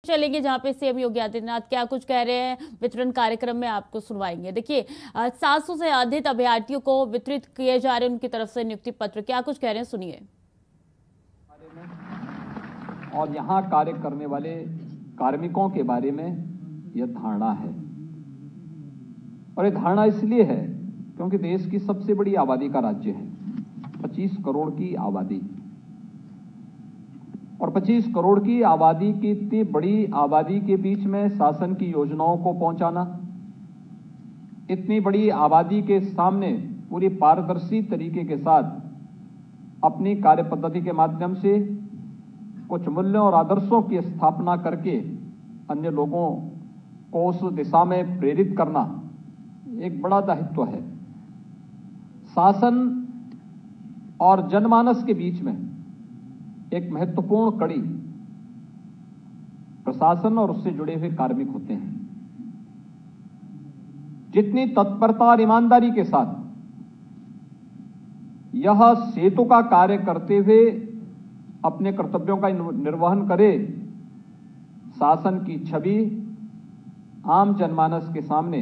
चलेंगे जहां पे सीएम योगी आदित्यनाथ क्या कुछ कह रहे हैं वितरण कार्यक्रम में आपको सुनवाएंगे। देखिए 700 से अधिक अभ्यर्थियों को वितरित किए जा रहे हैं उनकी तरफ से नियुक्ति पत्र, क्या कुछ कह रहे हैं सुनिए। और यहाँ कार्य करने वाले कार्मिकों के बारे में यह धारणा है, और यह धारणा इसलिए है क्योंकि देश की सबसे बड़ी आबादी का राज्य है, 25 करोड़ की आबादी, और 25 करोड़ की आबादी की इतनी बड़ी आबादी के बीच में शासन की योजनाओं को पहुंचाना, इतनी बड़ी आबादी के सामने पूरी पारदर्शी तरीके के साथ अपनी कार्य पद्धति के माध्यम से कुछ मूल्यों और आदर्शों की स्थापना करके अन्य लोगों को उस दिशा में प्रेरित करना एक बड़ा दायित्व है। शासन और जनमानस के बीच में एक महत्वपूर्ण कड़ी प्रशासन और उससे जुड़े हुए कार्मिक होते हैं। जितनी तत्परता और ईमानदारी के साथ यह सेतु का कार्य करते हुए अपने कर्तव्यों का निर्वहन करे, शासन की छवि आम जनमानस के सामने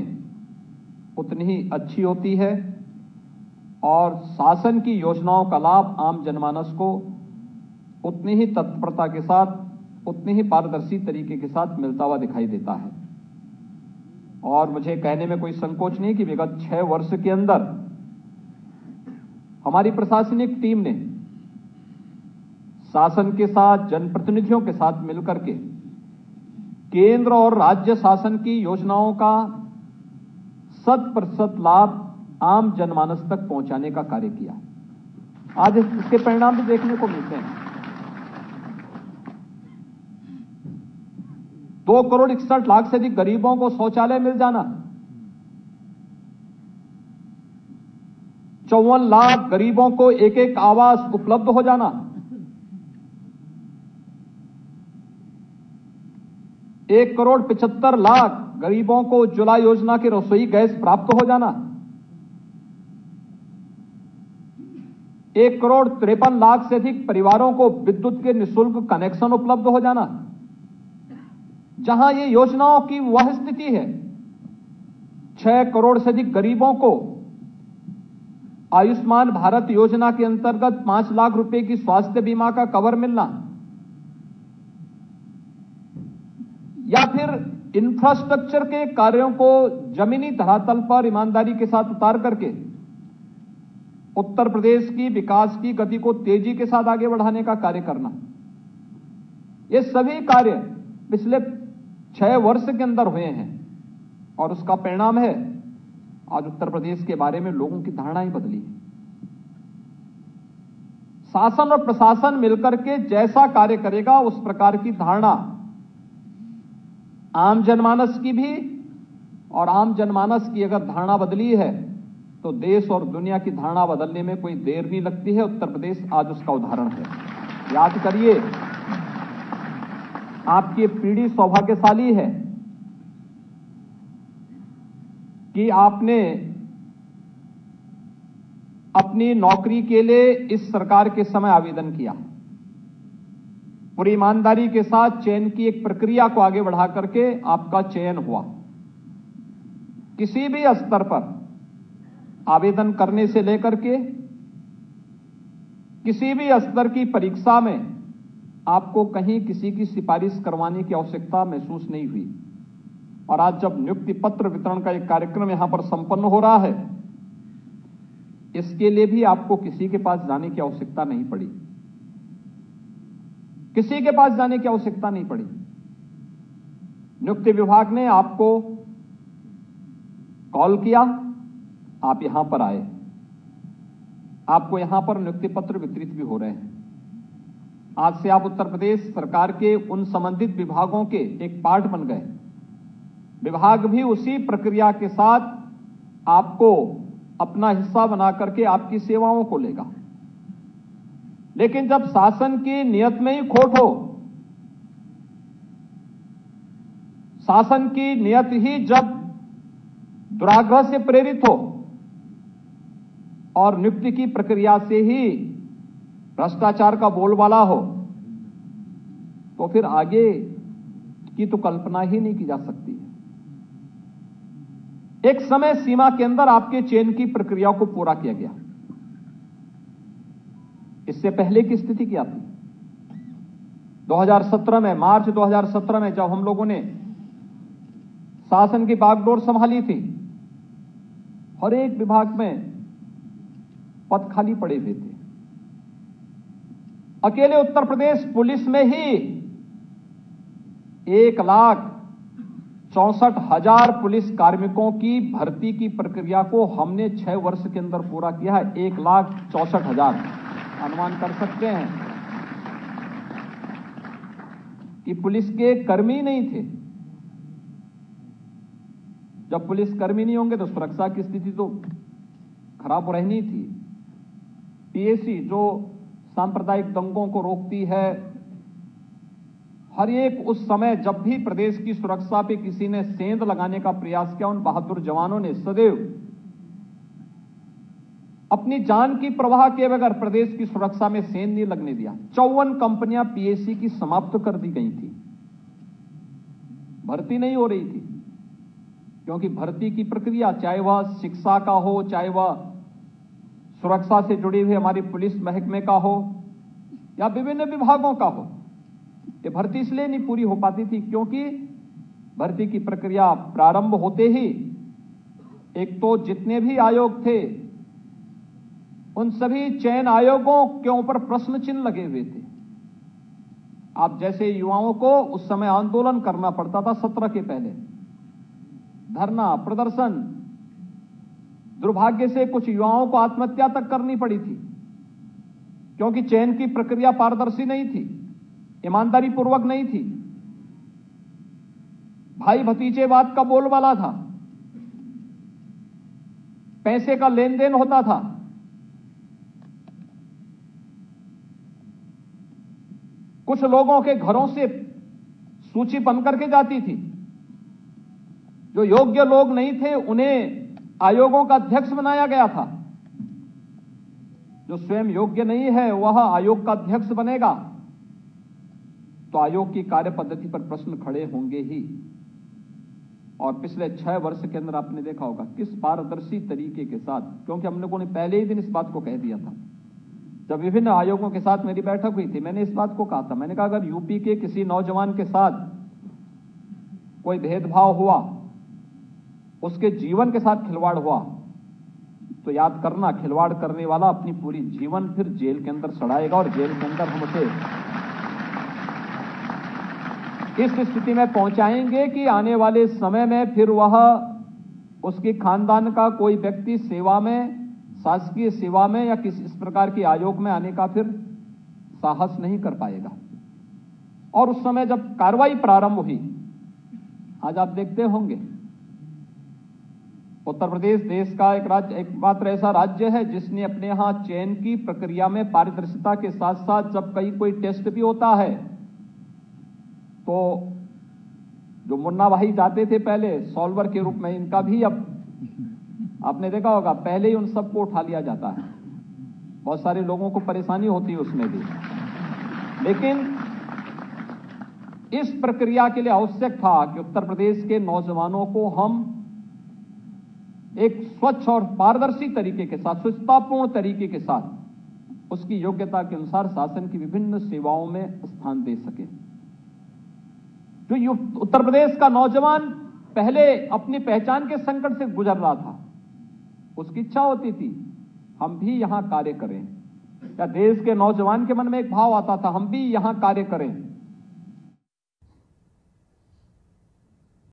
उतनी ही अच्छी होती है और शासन की योजनाओं का लाभ आम जनमानस को उतनी ही तत्परता के साथ, उतनी ही पारदर्शी तरीके के साथ मिलता हुआ दिखाई देता है। और मुझे कहने में कोई संकोच नहीं कि विगत 6 वर्ष के अंदर हमारी प्रशासनिक टीम ने शासन के साथ, जनप्रतिनिधियों के साथ मिलकर के केंद्र और राज्य शासन की योजनाओं का 100% लाभ आम जनमानस तक पहुंचाने का कार्य किया। आज इसके परिणाम भी देखने को मिलते हैं। 2 करोड़ 61 लाख से अधिक गरीबों को शौचालय मिल जाना, 54 लाख गरीबों को एक आवास उपलब्ध हो जाना, 1 करोड़ 75 लाख गरीबों को उज्ज्वला योजना की रसोई गैस प्राप्त हो जाना, 1 करोड़ 53 लाख से अधिक परिवारों को विद्युत के निःशुल्क कनेक्शन उपलब्ध हो जाना। जहां ये योजनाओं की वह स्थिति है, 6 करोड़ से अधिक गरीबों को आयुष्मान भारत योजना के अंतर्गत 5 लाख रुपए की स्वास्थ्य बीमा का कवर मिलना, या फिर इंफ्रास्ट्रक्चर के कार्यों को जमीनी धरातल पर ईमानदारी के साथ उतार करके उत्तर प्रदेश की विकास की गति को तेजी के साथ आगे बढ़ाने का कार्य करना। ये सभी कार्य पिछले 6 वर्ष के अंदर हुए हैं और उसका परिणाम है आज उत्तर प्रदेश के बारे में लोगों की धारणा ही बदली है। शासन और प्रशासन मिलकर के जैसा कार्य करेगा उस प्रकार की धारणा आम जनमानस की भी, और आम जनमानस की अगर धारणा बदली है तो देश और दुनिया की धारणा बदलने में कोई देर नहीं लगती है। उत्तर प्रदेश आज उसका उदाहरण है। याद करिए, आपकी पीढ़ी सौभाग्यशाली है कि आपने अपनी नौकरी के लिए इस सरकार के समय आवेदन किया, पूरी ईमानदारी के साथ चयन की एक प्रक्रिया को आगे बढ़ा करके आपका चयन हुआ। किसी भी स्तर पर आवेदन करने से लेकर के किसी भी स्तर की परीक्षा में आपको कहीं किसी की सिफारिश करवाने की आवश्यकता महसूस नहीं हुई। और आज जब नियुक्ति पत्र वितरण का एक कार्यक्रम यहां पर संपन्न हो रहा है, इसके लिए भी आपको किसी के पास जाने की आवश्यकता नहीं पड़ी, किसी के पास जाने की आवश्यकता नहीं पड़ी। नियुक्ति विभाग ने आपको कॉल किया, आप यहां पर आए, आपको यहां पर नियुक्ति पत्र वितरित भी हो रहे हैं। आज से आप उत्तर प्रदेश सरकार के उन संबंधित विभागों के एक पार्ट बन गए। विभाग भी उसी प्रक्रिया के साथ आपको अपना हिस्सा बना करके आपकी सेवाओं को लेगा। लेकिन जब शासन की नियत में ही खोट हो, शासन की नियत ही जब दुराग्रह से प्रेरित हो और नियुक्ति की प्रक्रिया से ही भ्रष्टाचार का बोलबाला हो, तो फिर आगे की तो कल्पना ही नहीं की जा सकती है। एक समय सीमा के अंदर आपके चयन की प्रक्रिया को पूरा किया गया। इससे पहले की स्थिति क्या थी? 2017 में, मार्च 2017 में जब हम लोगों ने शासन की बागडोर संभाली थी, हर एक विभाग में पद खाली पड़े हुए थे। अकेले उत्तर प्रदेश पुलिस में ही 1,64,000 पुलिस कार्मिकों की भर्ती की प्रक्रिया को हमने 6 वर्ष के अंदर पूरा किया है। 1,64,000, अनुमान कर सकते हैं कि पुलिस के कर्मी नहीं थे। जब पुलिस कर्मी नहीं होंगे तो सुरक्षा की स्थिति तो खराब रहनी थी। पीएसी जो सांप्रदायिक दंगों को रोकती है, हर एक उस समय जब भी प्रदेश की सुरक्षा पे किसी ने सेंध लगाने का प्रयास किया, उन बहादुर जवानों ने सदैव अपनी जान की परवाह किए बगैर प्रदेश की सुरक्षा में सेंध नहीं लगने दिया। 54 कंपनियां पीएसी की समाप्त कर दी गई थी, भर्ती नहीं हो रही थी, क्योंकि भर्ती की प्रक्रिया, चाहे वह शिक्षा का हो, चाहे वह सुरक्षा से जुड़ी हुई हमारी पुलिस महकमे का हो या विभिन्न विभागों का हो, ये भर्ती इसलिए नहीं पूरी हो पाती थी क्योंकि भर्ती की प्रक्रिया प्रारंभ होते ही एक तो जितने भी आयोग थे उन सभी चयन आयोगों के ऊपर प्रश्न चिन्ह लगे हुए थे। आप जैसे युवाओं को उस समय आंदोलन करना पड़ता था, 17 के पहले धरना प्रदर्शन, दुर्भाग्य से कुछ युवाओं को आत्महत्या तक करनी पड़ी थी क्योंकि चयन की प्रक्रिया पारदर्शी नहीं थी, ईमानदारी पूर्वक नहीं थी, भाई भतीजेवाद का बोलबाला था, पैसे का लेन देन होता था। कुछ लोगों के घरों से सूची बन करके जाती थी, जो योग्य लोग नहीं थे उन्हें आयोगों का अध्यक्ष बनाया गया था। जो स्वयं योग्य नहीं है वह आयोग का अध्यक्ष बनेगा तो आयोग की कार्य पद्धति पर प्रश्न खड़े होंगे ही। और पिछले 6 वर्ष के अंदर आपने देखा होगा किस पारदर्शी तरीके के साथ, क्योंकि हम लोगों ने पहले ही दिन इस बात को कह दिया था, जब विभिन्न आयोगों के साथ मेरी बैठक हुई थी, मैंने इस बात को कहा था, मैंने कहा अगर यूपी के किसी नौजवान के साथ कोई भेदभाव हुआ, उसके जीवन के साथ खिलवाड़ हुआ, तो याद करना खिलवाड़ करने वाला अपनी पूरी जीवन फिर जेल के अंदर सड़ाएगा और जेल के अंदर हम उसे इस स्थिति में पहुंचाएंगे कि आने वाले समय में फिर वह उसके खानदान का कोई व्यक्ति सेवा में, शासकीय सेवा में या किसी इस प्रकार के आयोग में आने का फिर साहस नहीं कर पाएगा। और उस समय जब कार्रवाई प्रारंभ हुई, आज आप देखते होंगे उत्तर प्रदेश देश का एकमात्र ऐसा राज्य है जिसने अपने यहां चयन की प्रक्रिया में पारदर्शिता के साथ साथ जब कोई टेस्ट भी होता है तो जो मुन्ना भाई जाते थे पहले सॉल्वर के रूप में, इनका भी अब आपने देखा होगा पहले ही उन सबको उठा लिया जाता है। बहुत सारे लोगों को परेशानी होती है उसमें भी, लेकिन इस प्रक्रिया के लिए आवश्यक था कि उत्तर प्रदेश के नौजवानों को हम एक स्वच्छ और पारदर्शी तरीके के साथ, स्वच्छतापूर्ण तरीके के साथ उसकी योग्यता के अनुसार शासन की विभिन्न सेवाओं में स्थान दे सके। जो उत्तर प्रदेश का नौजवान पहले अपनी पहचान के संकट से गुजर रहा था, उसकी इच्छा होती थी हम भी यहां कार्य करें, या देश के नौजवान के मन में एक भाव आता था हम भी यहां कार्य करें।